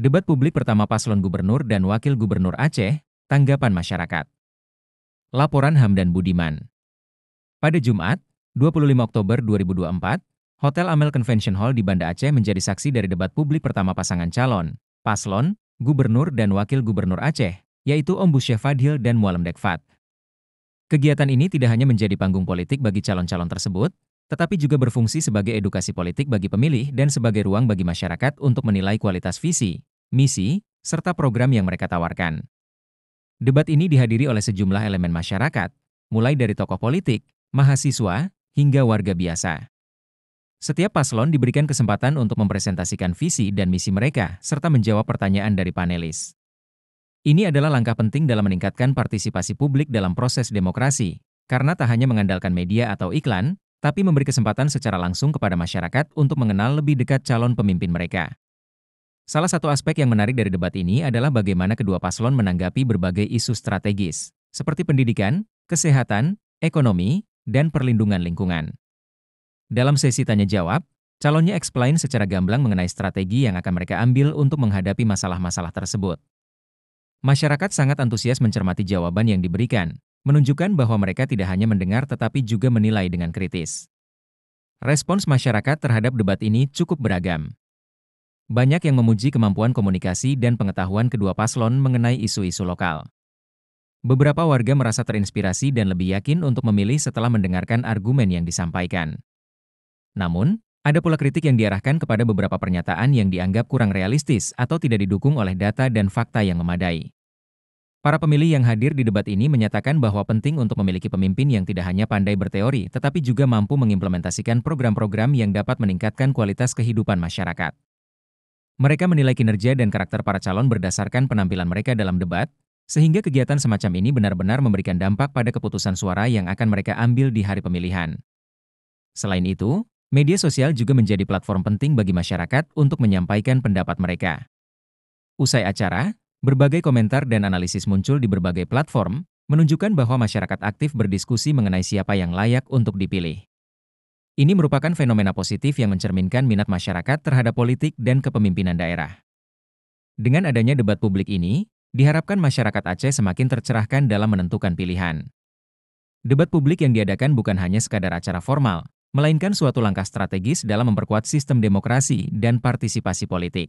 Debat publik pertama paslon gubernur dan wakil gubernur Aceh, tanggapan masyarakat. Laporan Hamdan Budiman. Pada Jumat, 25 Oktober 2024, Hotel Amel Convention Hall di Banda Aceh menjadi saksi dari debat publik pertama pasangan calon, paslon, gubernur dan wakil gubernur Aceh, yaitu Om Bushya Fadhil dan Mualim Dekfat. Kegiatan ini tidak hanya menjadi panggung politik bagi calon-calon tersebut, tetapi juga berfungsi sebagai edukasi politik bagi pemilih dan sebagai ruang bagi masyarakat untuk menilai kualitas visi, misi, serta program yang mereka tawarkan. Debat ini dihadiri oleh sejumlah elemen masyarakat, mulai dari tokoh politik, mahasiswa, hingga warga biasa. Setiap paslon diberikan kesempatan untuk mempresentasikan visi dan misi mereka, serta menjawab pertanyaan dari panelis. Ini adalah langkah penting dalam meningkatkan partisipasi publik dalam proses demokrasi, karena tak hanya mengandalkan media atau iklan, tapi memberi kesempatan secara langsung kepada masyarakat untuk mengenal lebih dekat calon pemimpin mereka. Salah satu aspek yang menarik dari debat ini adalah bagaimana kedua paslon menanggapi berbagai isu strategis, seperti pendidikan, kesehatan, ekonomi, dan perlindungan lingkungan. Dalam sesi tanya-jawab, calonnya explain secara gamblang mengenai strategi yang akan mereka ambil untuk menghadapi masalah-masalah tersebut. Masyarakat sangat antusias mencermati jawaban yang diberikan, menunjukkan bahwa mereka tidak hanya mendengar tetapi juga menilai dengan kritis. Respons masyarakat terhadap debat ini cukup beragam. Banyak yang memuji kemampuan komunikasi dan pengetahuan kedua paslon mengenai isu-isu lokal. Beberapa warga merasa terinspirasi dan lebih yakin untuk memilih setelah mendengarkan argumen yang disampaikan. Namun, ada pula kritik yang diarahkan kepada beberapa pernyataan yang dianggap kurang realistis atau tidak didukung oleh data dan fakta yang memadai. Para pemilih yang hadir di debat ini menyatakan bahwa penting untuk memiliki pemimpin yang tidak hanya pandai berteori tetapi juga mampu mengimplementasikan program-program yang dapat meningkatkan kualitas kehidupan masyarakat. Mereka menilai kinerja dan karakter para calon berdasarkan penampilan mereka dalam debat, sehingga kegiatan semacam ini benar-benar memberikan dampak pada keputusan suara yang akan mereka ambil di hari pemilihan. Selain itu, media sosial juga menjadi platform penting bagi masyarakat untuk menyampaikan pendapat mereka. Usai acara, berbagai komentar dan analisis muncul di berbagai platform, menunjukkan bahwa masyarakat aktif berdiskusi mengenai siapa yang layak untuk dipilih. Ini merupakan fenomena positif yang mencerminkan minat masyarakat terhadap politik dan kepemimpinan daerah. Dengan adanya debat publik ini, diharapkan masyarakat Aceh semakin tercerahkan dalam menentukan pilihan. Debat publik yang diadakan bukan hanya sekadar acara formal, melainkan suatu langkah strategis dalam memperkuat sistem demokrasi dan partisipasi politik.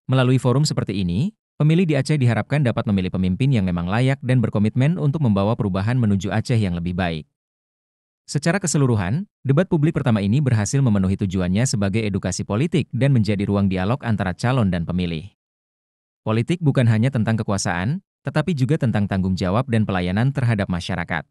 Melalui forum seperti ini, pemilih di Aceh diharapkan dapat memilih pemimpin yang memang layak dan berkomitmen untuk membawa perubahan menuju Aceh yang lebih baik. Secara keseluruhan, debat publik pertama ini berhasil memenuhi tujuannya sebagai edukasi politik dan menjadi ruang dialog antara calon dan pemilih. Politik bukan hanya tentang kekuasaan, tetapi juga tentang tanggung jawab dan pelayanan terhadap masyarakat.